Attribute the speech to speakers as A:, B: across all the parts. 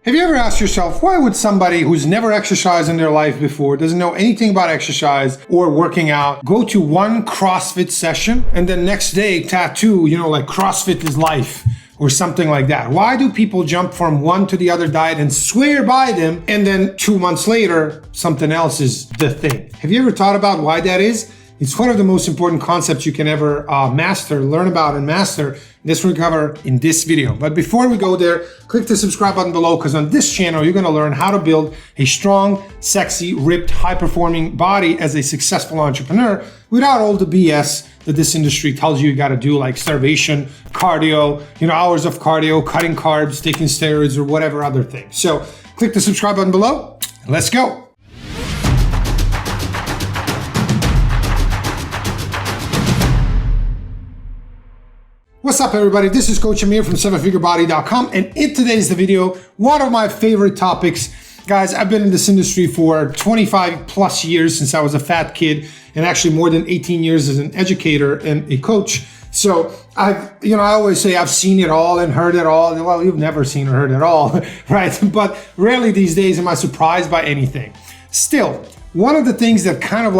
A: Have you ever asked yourself, why would somebody who's never exercised in their life before, doesn't know anything about exercise or working out, go to one CrossFit session and then next day tattoo, like CrossFit is life or something like that? Why do people jump from one to the other diet and swear by them, and then 2 months later, something else is the thing? Have you ever thought about why that is? It's one of the most important concepts you can ever learn about and master. This we'll cover in this video. But before we go there, click the subscribe button below, because on this channel, you're gonna learn how to build a strong, sexy, ripped, high-performing body as a successful entrepreneur without all the BS that this industry tells you gotta do, like starvation, cardio, hours of cardio, cutting carbs, taking steroids, or whatever other thing. So click the subscribe button below, and let's go. What's up, everybody? This is Coach Amir from 7figurebody.com, and in today's video, one of my favorite topics. Guys, I've been in this industry for 25 plus years, since I was a fat kid, and actually more than 18 years as an educator and a coach. So I always say I've seen it all and heard it all. Well, you've never seen or heard it all, right? But rarely these days am I surprised by anything. Still, one of the things that kind of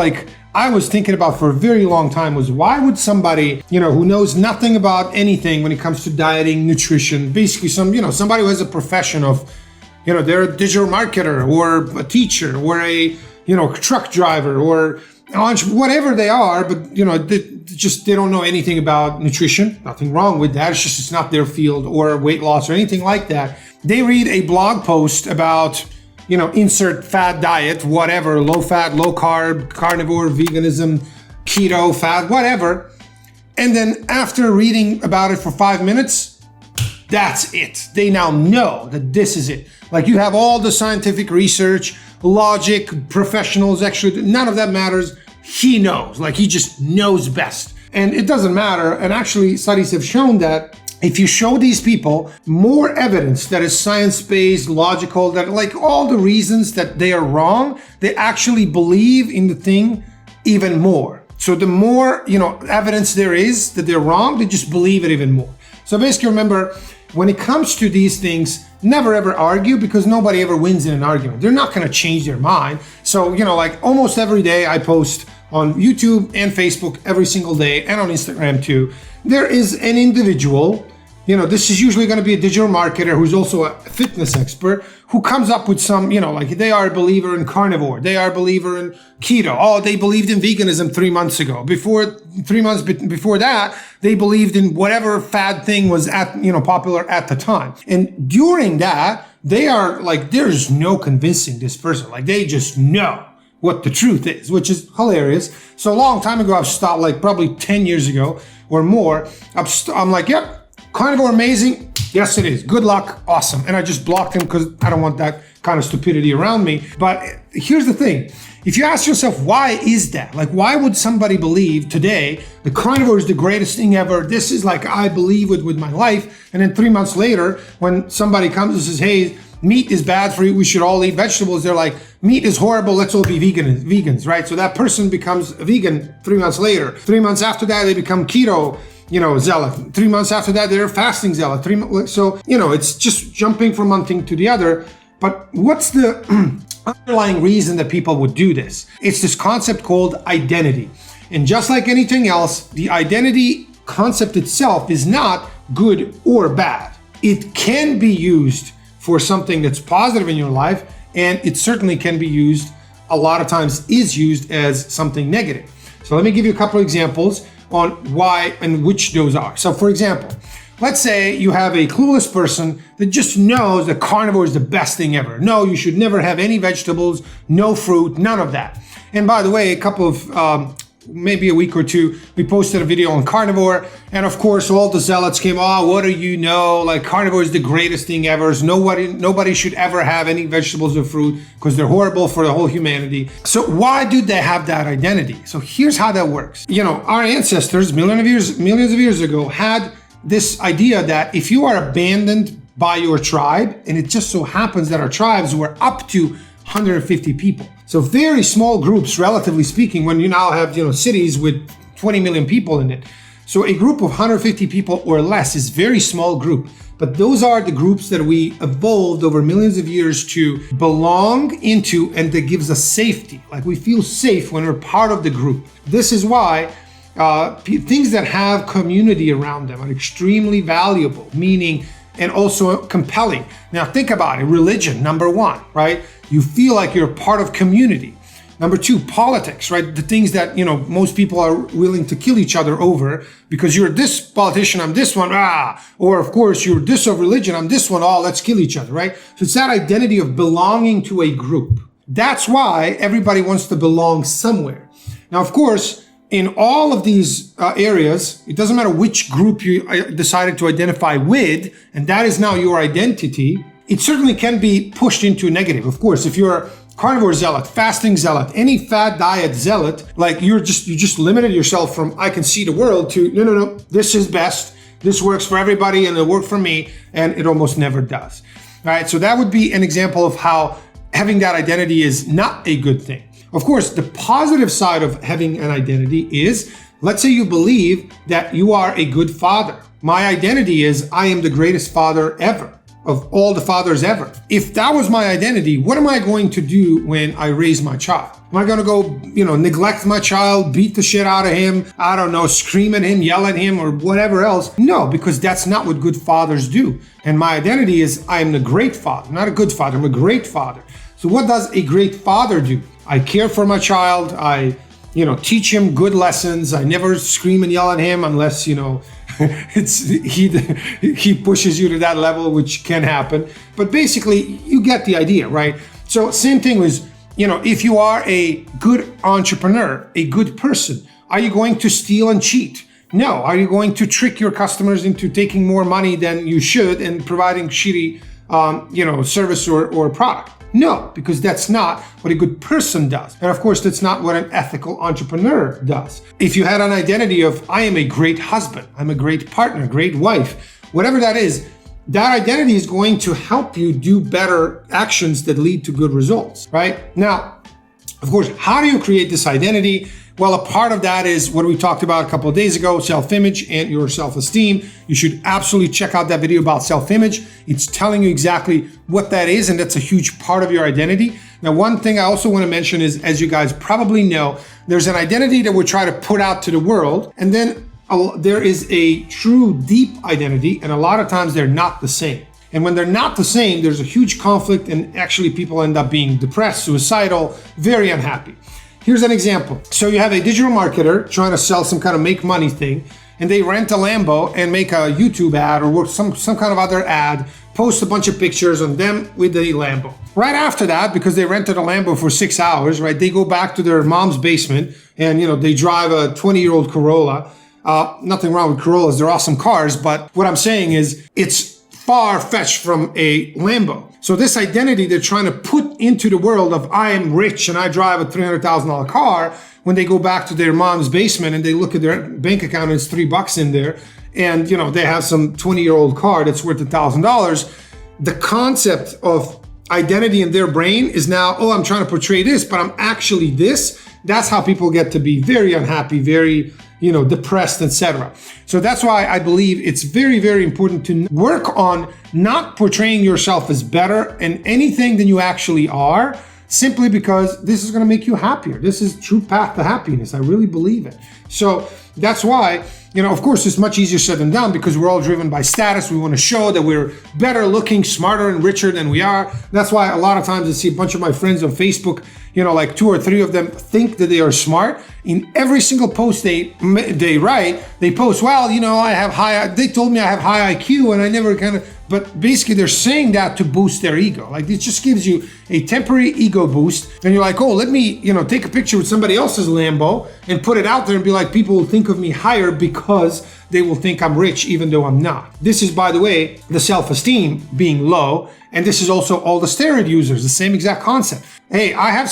A: I was thinking about for a very long time was, why would somebody, who knows nothing about anything when it comes to dieting, nutrition, basically somebody who has a profession of, they're a digital marketer or a teacher or a, truck driver or whatever they are, but they don't know anything about nutrition. Nothing wrong with that. It's not their field, or weight loss or anything like that. They read a blog post about, insert fad diet, whatever, low fat, low carb, carnivore, veganism, keto, fat, whatever. And then after reading about it for 5 minutes, that's it. They now know that this is it. You have all the scientific research, logic, professionals, actually, none of that matters. He knows, he just knows best. And it doesn't matter. And actually, studies have shown that if you show these people more evidence that is science-based, logical, that all the reasons that they are wrong, they actually believe in the thing even more. So the more, evidence there is that they're wrong, they just believe it even more. So basically, remember, when it comes to these things, never ever argue, because nobody ever wins in an argument. They're not going to change their mind. So, almost every day I post on YouTube and Facebook every single day, and on Instagram too. There is an individual, this is usually going to be a digital marketer who's also a fitness expert, who comes up with some, they are a believer in carnivore, they are a believer in keto. Oh, they believed in veganism 3 months ago. 3 months before that, they believed in whatever fad thing was popular at the time. And during that, they are there's no convincing this person. They just know what the truth is, which is hilarious. So a long time ago, I've stopped, probably 10 years ago or more. I'm yep, carnivore amazing. Yes, it is. Good luck. Awesome. And I just blocked him because I don't want that kind of stupidity around me. But here's the thing. If you ask yourself, why is that? Why would somebody believe today the carnivore is the greatest thing ever? This is I believe it with my life. And then 3 months later, when somebody comes and says, hey, meat is bad for you, we should all eat vegetables, they're like, meat is horrible, let's all be vegans, right? So that person becomes a vegan 3 months later. 3 months after that, they become keto, zealot. 3 months after that, they're fasting zealot. So, it's just jumping from one thing to the other. But what's the underlying reason that people would do this? It's this concept called identity. And just like anything else, the identity concept itself is not good or bad. It can be used for something that's positive in your life, and it certainly can be used, a lot of times is used, as something negative. So let me give you a couple of examples on why and which those are. So for example, let's say you have a clueless person that just knows that carnivore is the best thing ever. No, you should never have any vegetables, no fruit, none of that. And by the way, a couple of maybe a week or two, we posted a video on carnivore, and of course all the zealots came, oh, what do you know, carnivore is the greatest thing ever, nobody should ever have any vegetables or fruit because they're horrible for the whole humanity. So why do they have that identity? So here's how that works. Our ancestors millions of years ago had this idea that if you are abandoned by your tribe, and it just so happens that our tribes were up to 150 people. So very small groups, relatively speaking, when you now have, cities with 20 million people in it. So a group of 150 people or less is very small group. But those are the groups that we evolved over millions of years to belong into, and that gives us safety. Like we feel safe when we're part of the group. This is why things that have community around them are extremely valuable, meaning and also compelling. Now think about it. Religion, number one, right? You feel like you're part of community. Number two, politics, right? The things that, most people are willing to kill each other over because you're this politician, I'm this one, or of course you're this of religion, I'm this one, let's kill each other, right? So it's that identity of belonging to a group. That's why everybody wants to belong somewhere. Now, of course, in all of these areas, it doesn't matter which group you decided to identify with, and that is now your identity. It certainly can be pushed into a negative. Of course, if you're a carnivore zealot, fasting zealot, any fad diet zealot, like you just limited yourself from I can see the world to no, this is best, this works for everybody and it'll work for me, and it almost never does. All right, so that would be an example of how having that identity is not a good thing. Of course, the positive side of having an identity is, let's say you believe that you are a good father. My identity is I am the greatest father ever, of all the fathers ever. If that was my identity, what am I going to do when I raise my child? Am I going to go, neglect my child, beat the shit out of him, I don't know, scream at him, yell at him, or whatever else? No, because that's not what good fathers do. And my identity is I am the great father, not a good father, I'm a great father. So what does a great father do? I care for my child. I, teach him good lessons. I never scream and yell at him unless, he pushes you to that level, which can happen. But basically, you get the idea, right? So same thing was, if you are a good entrepreneur, a good person, are you going to steal and cheat? No. Are you going to trick your customers into taking more money than you should and providing shitty, service or product? No, because that's not what a good person does. And of course, that's not what an ethical entrepreneur does. If you had an identity of, I am a great husband, I'm a great partner, great wife, whatever that is, that identity is going to help you do better actions that lead to good results, right? Now, of course, how do you create this identity? Well, a part of that is what we talked about a couple of days ago, self-image and your self-esteem. You should absolutely check out that video about self-image. It's telling you exactly what that is, and that's a huge part of your identity. Now, one thing I also want to mention is, as you guys probably know, there's an identity that we try to put out to the world, and then there is a true deep identity, and a lot of times they're not the same. And when they're not the same, there's a huge conflict, and actually people end up being depressed, suicidal, very unhappy. Here's an example. So you have a digital marketer trying to sell some kind of make money thing, and they rent a Lambo and make a YouTube ad or some kind of other ad, post a bunch of pictures on them with the Lambo. Right after that, because they rented a Lambo for 6 hours, right, they go back to their mom's basement and, they drive a 20-year-old Corolla. Nothing wrong with Corollas, they're awesome cars, but what I'm saying is it's far-fetched from a Lambo. So this identity they're trying to put into the world of I am rich and I drive a $300,000 car, when they go back to their mom's basement and they look at their bank account and it's $3 in there, and they have some 20-year-old car that's worth $1,000, the concept of identity in their brain is now, I'm trying to portray this, but I'm actually this. That's how people get to be very unhappy, very depressed, etc. So that's why I believe it's very, very important to work on not portraying yourself as better in anything than you actually are, simply because this is going to make you happier. This is true path to happiness. I really believe it. So that's why, of course, it's much easier said than done because we're all driven by status. We want to show that we're better looking, smarter, and richer than we are. That's why a lot of times I see a bunch of my friends on Facebook, like 2 or 3 of them think that they are smart. In every single post they write, they post, they told me I have high IQ and I never but basically they're saying that to boost their ego. Like it just gives you a temporary ego boost. And you're like, let me, take a picture with somebody else's Lambo and put it out there and be like, people will think of me higher because they will think I'm rich even though I'm not. This is, by the way, the self-esteem being low. And this is also all the steroid users, the same exact concept. Hey, I have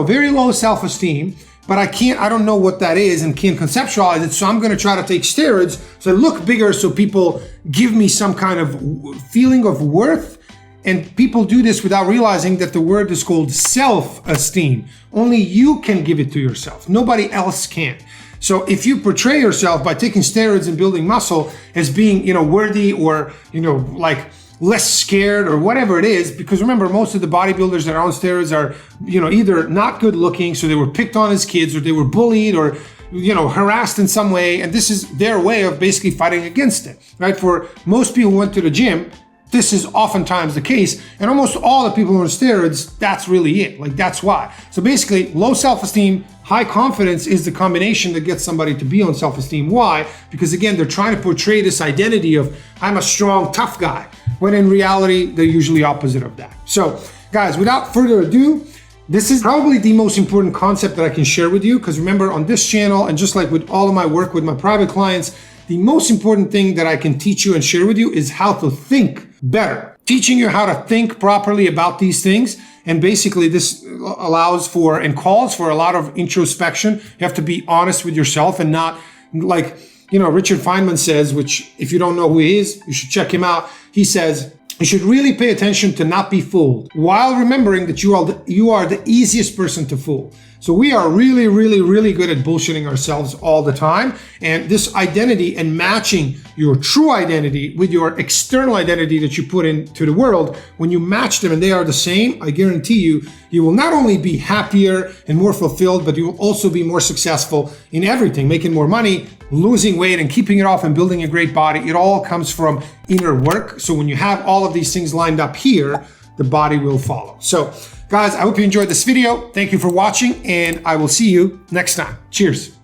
A: very low self-esteem, but I don't know what that is and can't conceptualize it. So I'm going to try to take steroids so I look bigger so people give me some kind of feeling of worth. And people do this without realizing that the word is called self-esteem. Only you can give it to yourself. Nobody else can. So if you portray yourself by taking steroids and building muscle as being, worthy or, like less scared or whatever it is, because remember, most of the bodybuilders that are on steroids are, either not good looking, so they were picked on as kids, or they were bullied or, harassed in some way. And this is their way of basically fighting against it, right? For most people who went to the gym, this is oftentimes the case. And almost all the people on steroids, that's really it. Like, that's why. So basically, low self-esteem, high confidence is the combination that gets somebody to be on self-esteem. Why? Because again, they're trying to portray this identity of, I'm a strong, tough guy, when in reality, they're usually opposite of that. So guys, without further ado, this is probably the most important concept that I can share with you, because remember, on this channel, and just like with all of my work with my private clients, the most important thing that I can teach you and share with you is how to think better. Teaching you how to think properly about these things. And basically this allows for and calls for a lot of introspection. You have to be honest with yourself and not like, Richard Feynman says, which if you don't know who he is, you should check him out. He says, you should really pay attention to not be fooled, while remembering that you are the easiest person to fool. So we are really, really, really good at bullshitting ourselves all the time. And this identity and matching your true identity with your external identity that you put into the world, when you match them and they are the same, I guarantee you, you will not only be happier and more fulfilled, but you will also be more successful in everything, making more money, losing weight and keeping it off and building a great body. It all comes from inner work. So when you have all of these things lined up here, the body will follow. So guys, I hope you enjoyed this video. Thank you for watching, and I will see you next time. Cheers.